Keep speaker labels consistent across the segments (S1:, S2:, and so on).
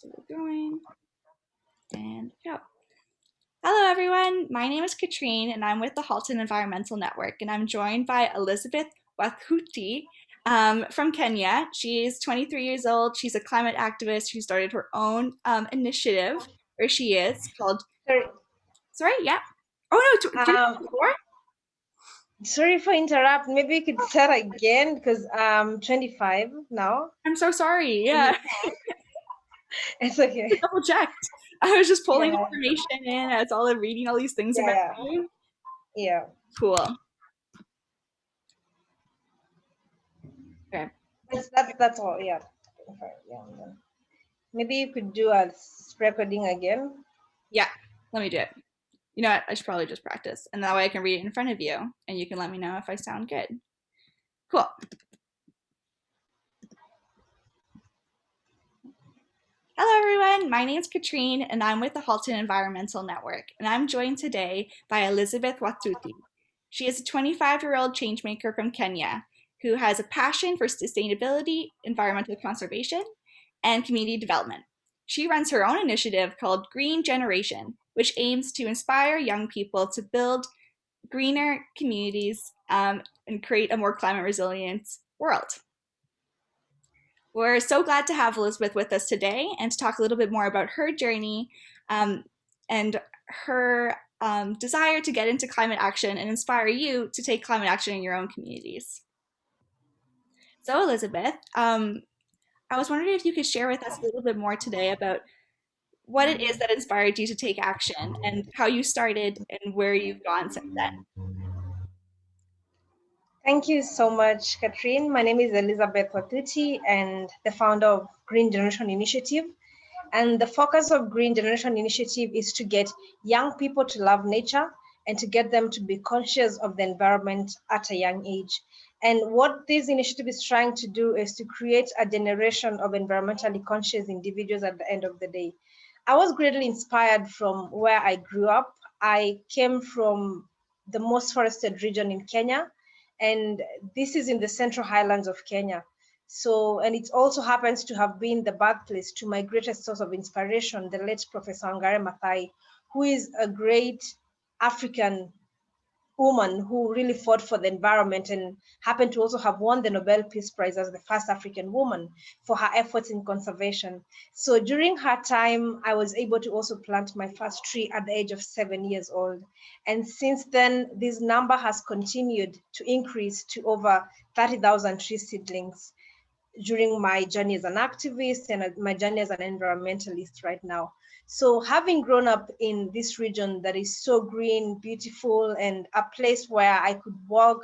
S1: So we're going and go. Hello, everyone. My name is Katrine, and I'm with the Halton Environmental Network, and I'm joined by Elizabeth Wathuti from Kenya. She's 23 years old. She's a climate activist who started her own initiative, where she is called.
S2: Sorry.
S1: Sorry, yeah. Oh no, 24?
S2: Sorry for interrupt. Maybe you could start again because I'm 25 now.
S1: I'm so sorry. Yeah,
S2: It's okay.
S1: double checked. I was just pulling
S2: Yeah,
S1: information in as all reading all these things about
S2: yeah,
S1: you.
S2: yeah.
S1: Cool. Okay.
S2: That's all. Yeah. Yeah. Maybe you could do a recording again.
S1: Yeah, let me do it. You know what? I should probably just practice, and that way I can read it in front of you, and you can let me know if I sound good. Cool. Hello, everyone. My name is Katrine, and I'm with the Halton Environmental Network, and I'm joined today by Elizabeth Wathuti. She is a 25-year-old changemaker from Kenya who has a passion for sustainability, environmental conservation, and community development. She runs her own initiative called Green Generation, which aims to inspire young people to build greener communities and create a more climate resilient world. We're so glad to have Elizabeth with us today and to talk a little bit more about her journey and her desire to get into climate action and inspire you to take climate action in your own communities. So, Elizabeth, I was wondering if you could share with us a little bit more today about what it is that inspired you to take action and how you started and where you've gone since then.
S2: Thank you so much, Katrine. My name is Elizabeth Wathuti and the founder of Green Generation Initiative. And the focus of Green Generation Initiative is to get young people to love nature and to get them to be conscious of the environment at a young age. And what this initiative is trying to do is to create a generation of environmentally conscious individuals at the end of the day. I was greatly inspired from where I grew up. I came from the most forested region in Kenya, and this is in the Central Highlands of Kenya. So, and it also happens to have been the birthplace to my greatest source of inspiration, the late Professor Wangari Maathai, who is a great African woman who really fought for the environment and happened to also have won the Nobel Peace Prize as the first African woman for her efforts in conservation. So during her time, I was able to also plant my first tree at the age of 7 years old. And since then, this number has continued to increase to over 30,000 tree seedlings during my journey as an activist and my journey as an environmentalist right now. So having grown up in this region that is so green, beautiful, and a place where I could walk,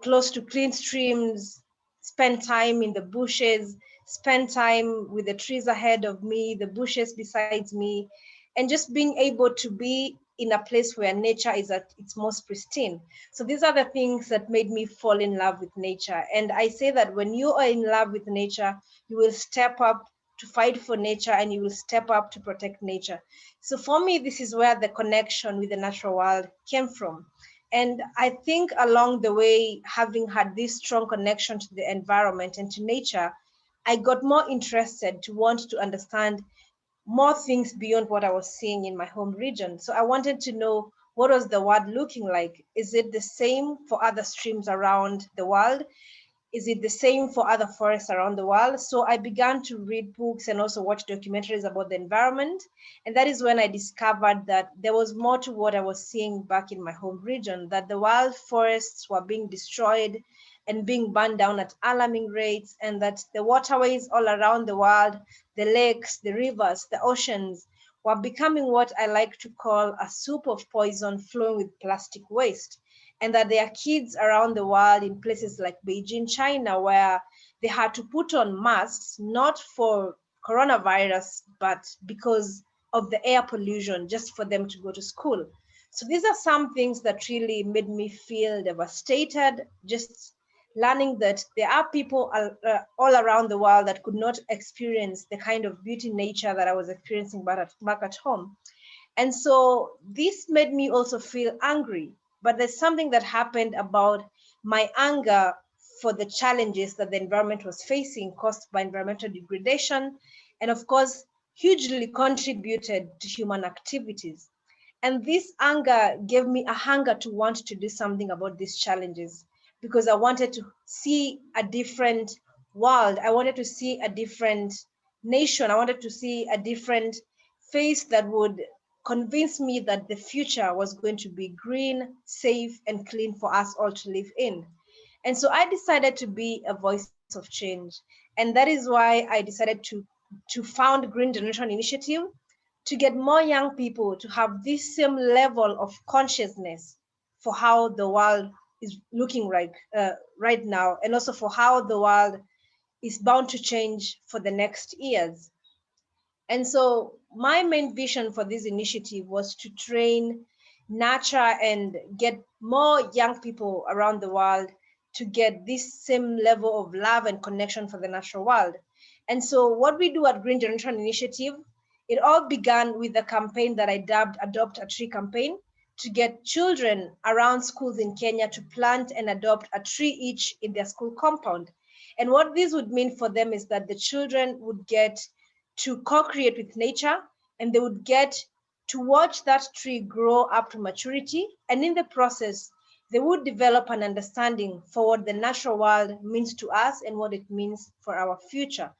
S2: close to clean streams, spend time in the bushes, spend time with the trees ahead of me, the bushes besides me, and just being able to be in a place where nature is at its most pristine. So these are the things that made me fall in love with nature. And I say that when you are in love with nature, you will step up to fight for nature and you will step up to protect nature. So for me, this is where the connection with the natural world came from. And I think along the way, having had this strong connection to the environment and to nature, I got more interested to want to understand more things beyond what I was seeing in my home region. So I wanted to know, what was the world looking like? Is it the same for other streams around the world? Is it the same for other forests around the world? So I began to read books and also watch documentaries about the environment. And that is when I discovered that there was more to what I was seeing back in my home region, that the wild forests were being destroyed and being burned down at alarming rates, and that the waterways all around the world, the lakes, the rivers, the oceans, were becoming what I like to call a soup of poison flowing with plastic waste. And that there are kids around the world in places like Beijing, China, where they had to put on masks, not for coronavirus, but because of the air pollution, just for them to go to school. So these are some things that really made me feel devastated, just learning that there are people all around the world that could not experience the kind of beauty nature that I was experiencing back at home. And so this made me also feel angry. But there's something that happened about my anger for the challenges that the environment was facing caused by environmental degradation and of course, hugely contributed to human activities. And this anger gave me a hunger to want to do something about these challenges because I wanted to see a different world. I wanted to see a different nation. I wanted to see a different face that would convince me that the future was going to be green, safe, and clean for us all to live in. And so I decided to be a voice of change. And that is why I decided to found Green Generation Initiative to get more young people to have this same level of consciousness for how the world is looking right now, and also for how the world is bound to change for the next years. And so my main vision for this initiative was to train, nurture, and get more young people around the world to get this same level of love and connection for the natural world. And so what we do at Green Generation Initiative, it all began with a campaign that I dubbed Adopt a Tree campaign to get children around schools in Kenya to plant and adopt a tree each in their school compound. And what this would mean for them is that the children would get to co-create with nature, and they would get to watch that tree grow up to maturity, and in the process they would develop an understanding for what the natural world means to us and what it means for our future.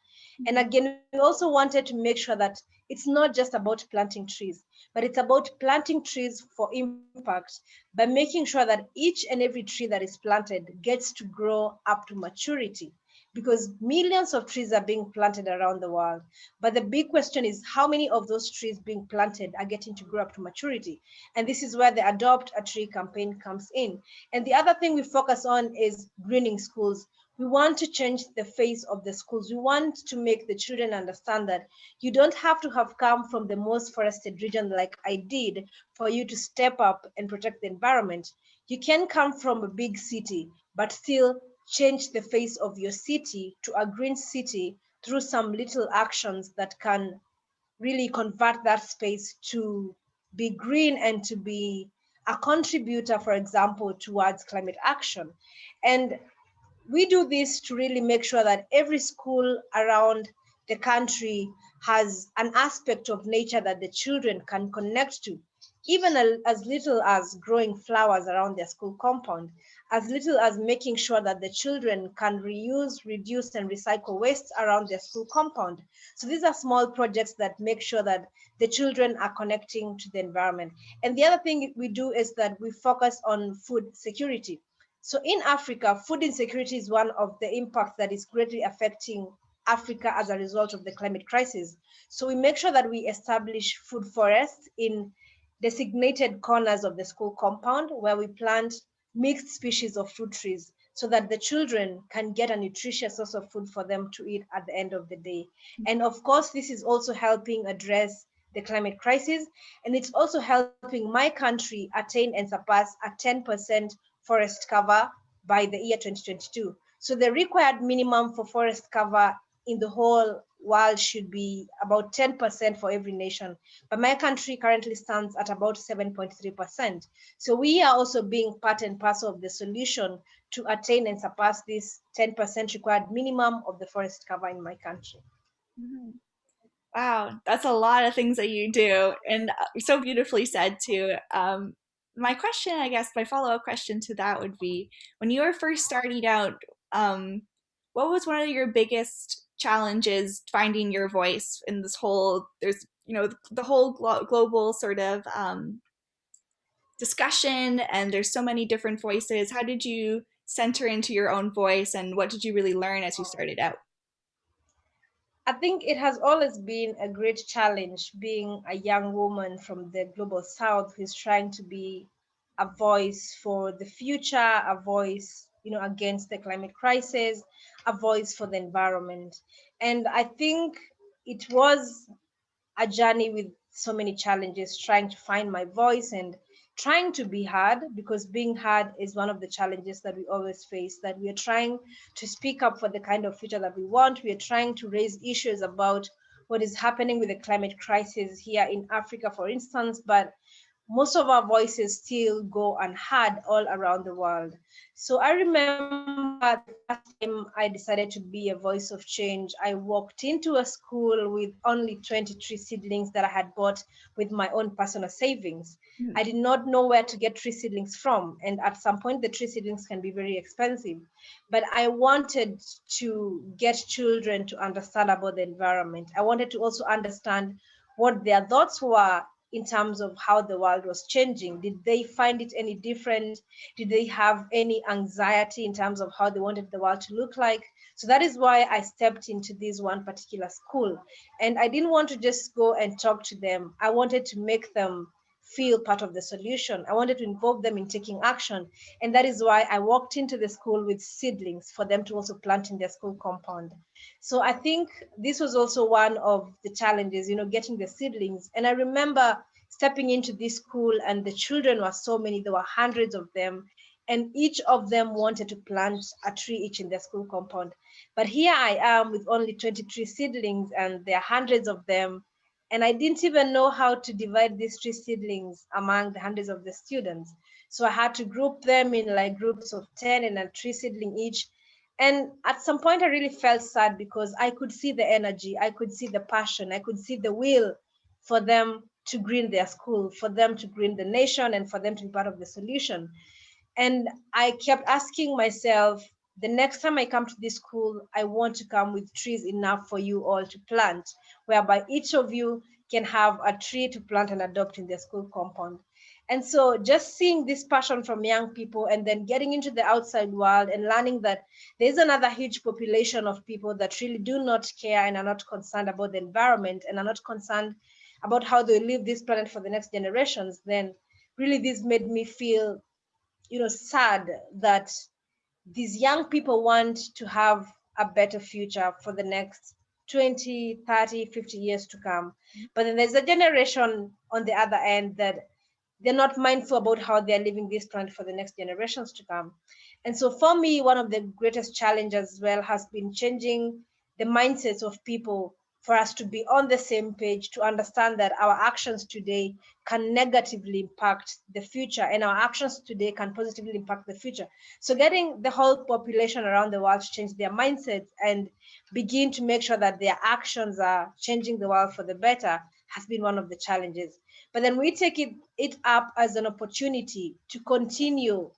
S2: And again, we also wanted to make sure that it's not just about planting trees, but it's about planting trees for impact by making sure that each and every tree that is planted gets to grow up to maturity, because millions of trees are being planted around the world. But the big question is how many of those trees being planted are getting to grow up to maturity? And this is where the Adopt a Tree campaign comes in. And the other thing we focus on is greening schools. We want to change the face of the schools. We want to make the children understand that you don't have to have come from the most forested region like I did for you to step up and protect the environment. You can come from a big city, but still change the face of your city to a green city through some little actions that can really convert that space to be green and to be a contributor, for example, towards climate action. And we do this to really make sure that every school around the country has an aspect of nature that the children can connect to, even as little as growing flowers around their school compound, as little as making sure that the children can reuse, reduce, and recycle waste around their school compound. So these are small projects that make sure that the children are connecting to the environment. And the other thing we do is that we focus on food security. So in Africa, food insecurity is one of the impacts that is greatly affecting Africa as a result of the climate crisis. So we make sure that we establish food forests in designated corners of the school compound where we plant mixed species of fruit trees so that the children can get a nutritious source of food for them to eat at the end of the day. And of course, this is also helping address the climate crisis, and it's also helping my country attain and surpass a 10% forest cover by the year 2022. So the required minimum for forest cover in the whole world should be about 10% for every nation. But my country currently stands at about 7.3%. So we are also being part and parcel of the solution to attain and surpass this 10% required minimum of the forest cover in my country.
S1: Mhm. Wow, that's a lot of things that you do, and so beautifully said too. My question, I guess, my follow-up question to that would be, when you were first starting out, um, what was one of your biggest challenges finding your voice in this whole, there's, the whole global sort of discussion, and there's so many different voices. How did you center into your own voice, and what did you really learn as you started out?
S2: I think it has always been a great challenge being a young woman from the global south who's trying to be a voice for the future, a voice, against the climate crisis, a voice for the environment. And I think it was a journey with so many challenges, trying to find my voice and trying to be heard, because being heard is one of the challenges that we always face, that we are trying to speak up for the kind of future that we want. We are trying to raise issues about what is happening with the climate crisis here in Africa, for instance, but most of our voices still go unheard all around the world. So I remember the first time I decided to be a voice of change, I walked into a school with only 23 seedlings that I had bought with my own personal savings. I did not know where to get tree seedlings from. And at some point, the tree seedlings can be very expensive. But I wanted to get children to understand about the environment. I wanted to also understand what their thoughts were in terms of how the world was changing. Did they find it any different? Did they have any anxiety in terms of how they wanted the world to look like? So that is why I stepped into this one particular school. And I didn't want to just go and talk to them. I wanted to make them feel part of the solution. I wanted to involve them in taking action. And that is why I walked into the school with seedlings for them to also plant in their school compound. So I think this was also one of the challenges, getting the seedlings. And I remember stepping into this school, and the children were so many, there were hundreds of them. And each of them wanted to plant a tree each in their school compound. But here I am with only 23 seedlings, and there are hundreds of them. And I didn't even know how to divide these tree seedlings among the hundreds of the students. So I had to group them in like groups of 10 and a tree seedling each. And at some point, I really felt sad because I could see the energy, I could see the passion, I could see the will for them to green their school, for them to green the nation, and for them to be part of the solution. And I kept asking myself, the next time I come to this school, I want to come with trees enough for you all to plant, whereby each of you can have a tree to plant and adopt in their school compound. And so just seeing this passion from young people and then getting into the outside world and learning that there's another huge population of people that really do not care and are not concerned about the environment and are not concerned about how they live this planet for the next generations, then really this made me feel sad that these young people want to have a better future for the next 20, 30, 50 years to come. But then there's a generation on the other end that they're not mindful about how they're living this planet for the next generations to come. And so for me, one of the greatest challenges as well has been changing the mindsets of people for us to be on the same page, to understand that our actions today can negatively impact the future and our actions today can positively impact the future. So getting the whole population around the world to change their mindsets and begin to make sure that their actions are changing the world for the better has been one of the challenges. But then we take it up as an opportunity to continue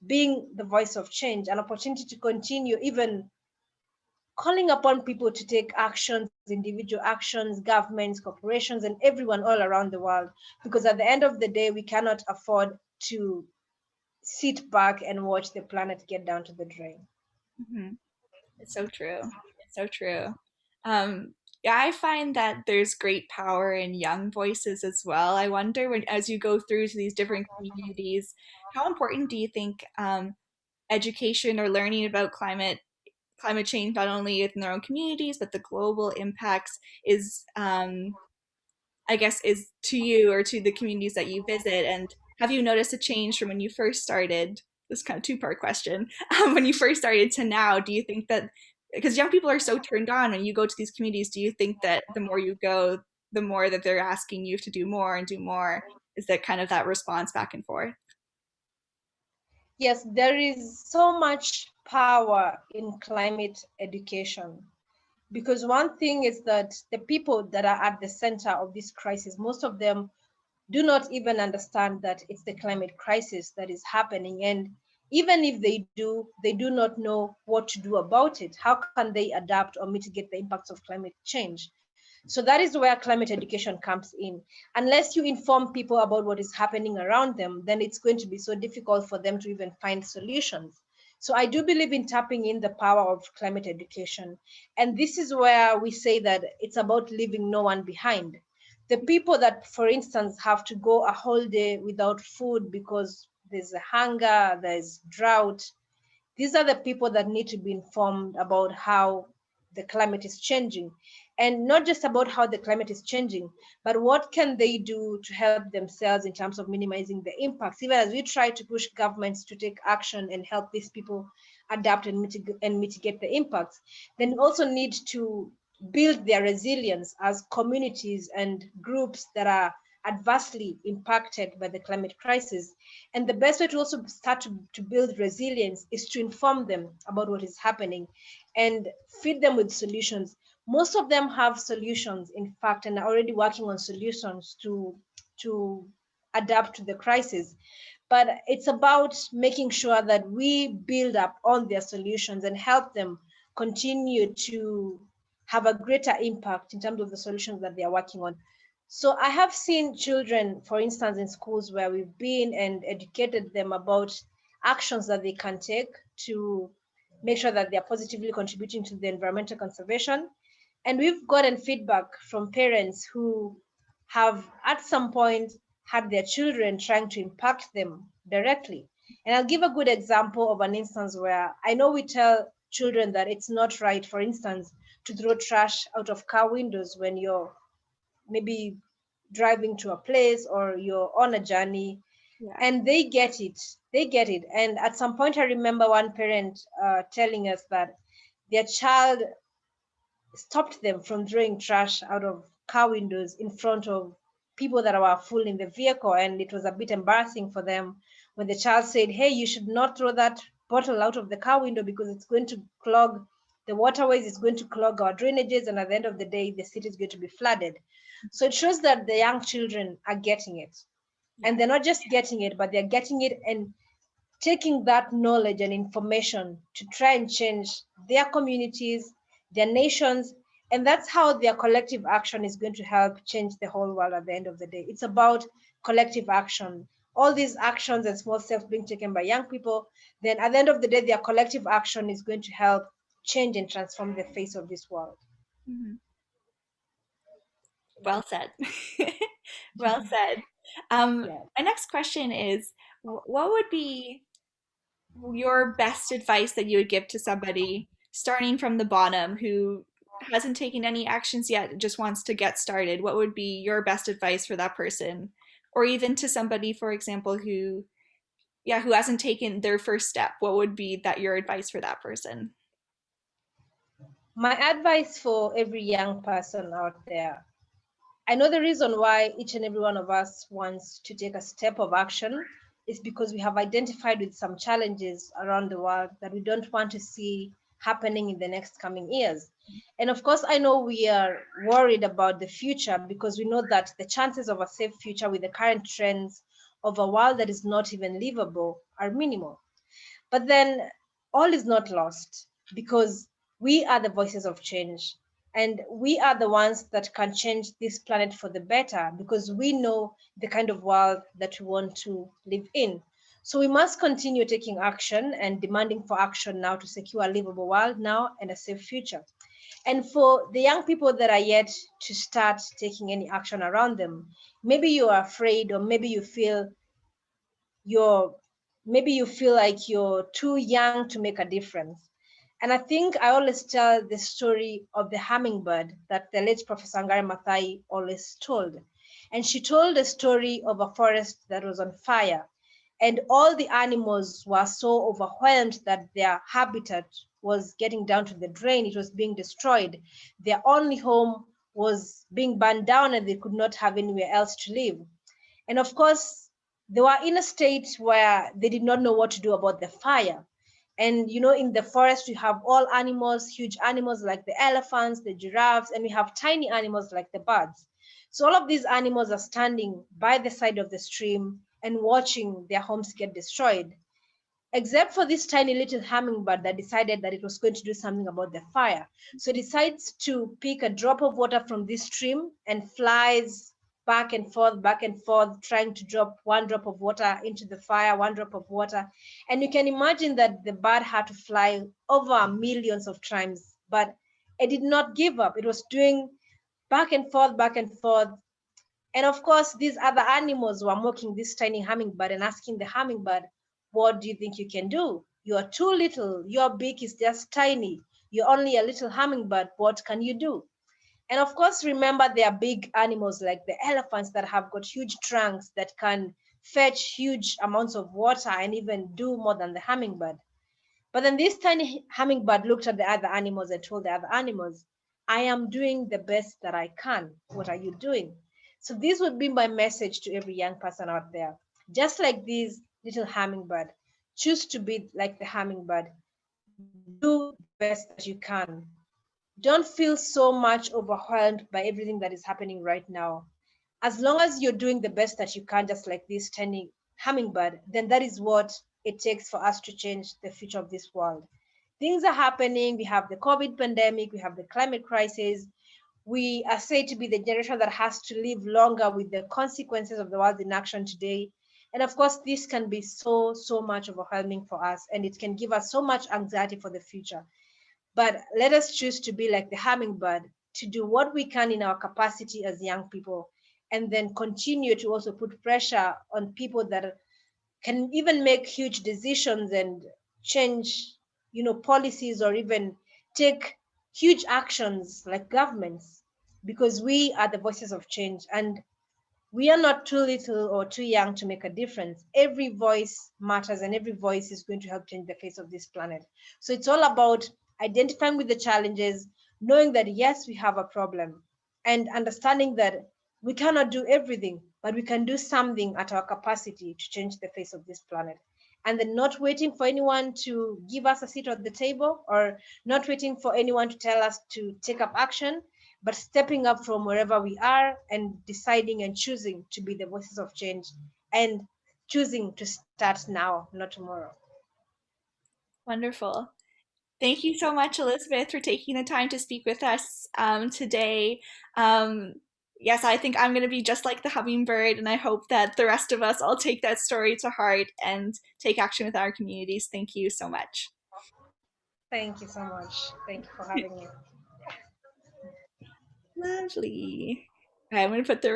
S2: being the voice of change, an opportunity to continue even calling upon people to take actions, individual actions, governments, corporations, and everyone all around the world. Because at the end of the day, we cannot afford to sit back and watch the planet get down to the drain.
S1: Mhm. It's so true. It's so true. Yeah, I find that there's great power in young voices as well. I wonder when, as you go through to these different communities, how important do you think education or learning about climate change, not only within their own communities, but the global impacts is I guess, is to you or to the communities that you visit? And have you noticed a change from when you first started? This is kind of two-part question. When you first started to now, do you think that, because young people are so turned on when you go to these communities, do you think that the more you go, the more that they're asking you to do more and do more? Is that kind of that response back and forth?
S2: Yes, there is so much power in climate education. Because one thing is that the people that are at the center of this crisis, most of them do not even understand that it's the climate crisis that is happening. And even if they do not know what to do about it. How can they adapt or mitigate the impacts of climate change? So that is where climate education comes in. Unless you inform people about what is happening around them, then it's going to be so difficult for them to even find solutions. So I do believe in tapping in the power of climate education. And this is where we say that it's about leaving no one behind. The people that, for instance, have to go a whole day without food because there's a hunger, there's drought, these are the people that need to be informed about how the climate is changing, and not just about how the climate is changing, but what can they do to help themselves in terms of minimizing the impacts, even as we try to push governments to take action and help these people adapt and mitigate the impacts. Then we also need to build their resilience as communities and groups that are adversely impacted by the climate crisis. And the best way to also start to build resilience is to inform them about what is happening and feed them with solutions. Most of them have solutions, in fact, and are already working on solutions to adapt to the crisis. But it's about making sure that we build up on their solutions and help them continue to have a greater impact in terms of the solutions that they are working on. So I have seen children, for instance, in schools where we've been and educated them about actions that they can take to make sure that they are positively contributing to the environmental conservation. And we've gotten feedback from parents who have at some point had their children trying to impact them directly. And I'll give a good example of an instance where I know we tell children that it's not right, for instance, to throw trash out of car windows when you're maybe driving to a place or you're on a journey,
S1: Yeah.
S2: and they get it. And at some point I remember one parent telling us that their child stopped them from throwing trash out of car windows in front of people that were full in the vehicle. And it was a bit embarrassing for them when the child said, hey, you should not throw that bottle out of the car window because it's going to clog the waterways, it's going to clog our drainages, and at the end of the day, the city is going to be flooded. So it shows that the young children are getting it.
S1: Yeah.
S2: And they're not just getting it, but they're getting it and taking that knowledge and information to try and change their communities, their nations, and that's how their collective action is going to help change the whole world at the end of the day. It's about collective action. All these actions and small steps being taken by young people, then at the end of the day, their collective action is going to help change and transform the face of this world.
S1: Mhm. Well said. Well said.
S2: Yeah.
S1: My next question is, what would be your best advice that you would give to somebody starting from the bottom who hasn't taken any actions yet, just wants to get started? What would be your best advice for that person? Or even to somebody, for example, who, yeah, who hasn't taken their first step, what would be that your advice for that person?
S2: My advice for every young person out there, I know the reason why each and every one of us wants to take a step of action is because we have identified with some challenges around the world that we don't want to see happening in the next coming years. And of course, I know we are worried about the future because we know that the chances of a safe future with the current trends of a world that is not even livable are minimal. But then all is not lost because we are the voices of change. And we are the ones that can change this planet for the better because we know the kind of world that we want to live in. So we must continue taking action and demanding for action now to secure a livable world now and a safe future. And for the young people that are yet to start taking any action around them, maybe you are afraid or maybe you feel you're maybe you feel like you're too young to make a difference. And I think I always tell the story of the hummingbird that the late Professor Wangari Maathai always told. And she told a story of a forest that was on fire. And all the animals were so overwhelmed that their habitat was getting down to the drain. It was being destroyed. Their only home was being burned down and they could not have anywhere else to live. And of course, they were in a state where they did not know what to do about the fire. And in the forest, we have all animals, huge animals like the elephants, the giraffes, and we have tiny animals like the birds. So all of these animals are standing by the side of the stream and watching their homes get destroyed, except for this tiny little hummingbird that decided that it was going to do something about the fire. So it decides to pick a drop of water from this stream and flies back and forth, trying to drop one drop of water into the fire, one drop of water. And you can imagine that the bird had to fly over millions of times, but it did not give up. It was doing back and forth, back and forth. And of course, these other animals were mocking this tiny hummingbird and asking the hummingbird, what do you think you can do? You are too little. Your beak is just tiny. You're only a little hummingbird. What can you do? And of course, remember, there are big animals like the elephants that have got huge trunks that can fetch huge amounts of water and even do more than the hummingbird. But then this tiny hummingbird looked at the other animals and told the other animals, I am doing the best that I can. What are you doing? So this would be my message to every young person out there. Just like this little hummingbird, choose to be like the hummingbird. Do the best that you can. Don't feel so much overwhelmed by everything that is happening right now. As long as you're doing the best that you can, just like this tiny hummingbird, then that is what it takes for us to change the future of this world. Things are happening. We have the COVID pandemic, we have the climate crisis. We are said to be the generation that has to live longer with the consequences of the world's inaction today. And of course, this can be so much overwhelming for us, and it can give us so much anxiety for the future. But let us choose to be like the hummingbird, to do what we can in our capacity as young people, and then continue to also put pressure on people that can even make huge decisions and change, policies, or even take huge actions like governments, because we are the voices of change, and we are not too little or too young to make a difference. Every voice matters, and every voice is going to help change the face of this planet. So it's all about identifying with the challenges, knowing that yes, we have a problem, and understanding that we cannot do everything, but we can do something at our capacity to change the face of this planet. And then not waiting for anyone to give us a seat at the table, or not waiting for anyone to tell us to take up action, but stepping up from wherever we are and deciding and choosing to be the voices of change, and choosing to start now, not tomorrow.
S1: Wonderful. Thank you so much, Elizabeth, for taking the time to speak with us today. Um, yes, I think I'm going to be just like the hummingbird, and I hope that the rest of us all take that story to heart and take action with our communities. Thank you so much.
S2: Thank you so much. Thank you for having me.
S1: Lovely. Okay, I'm going to put the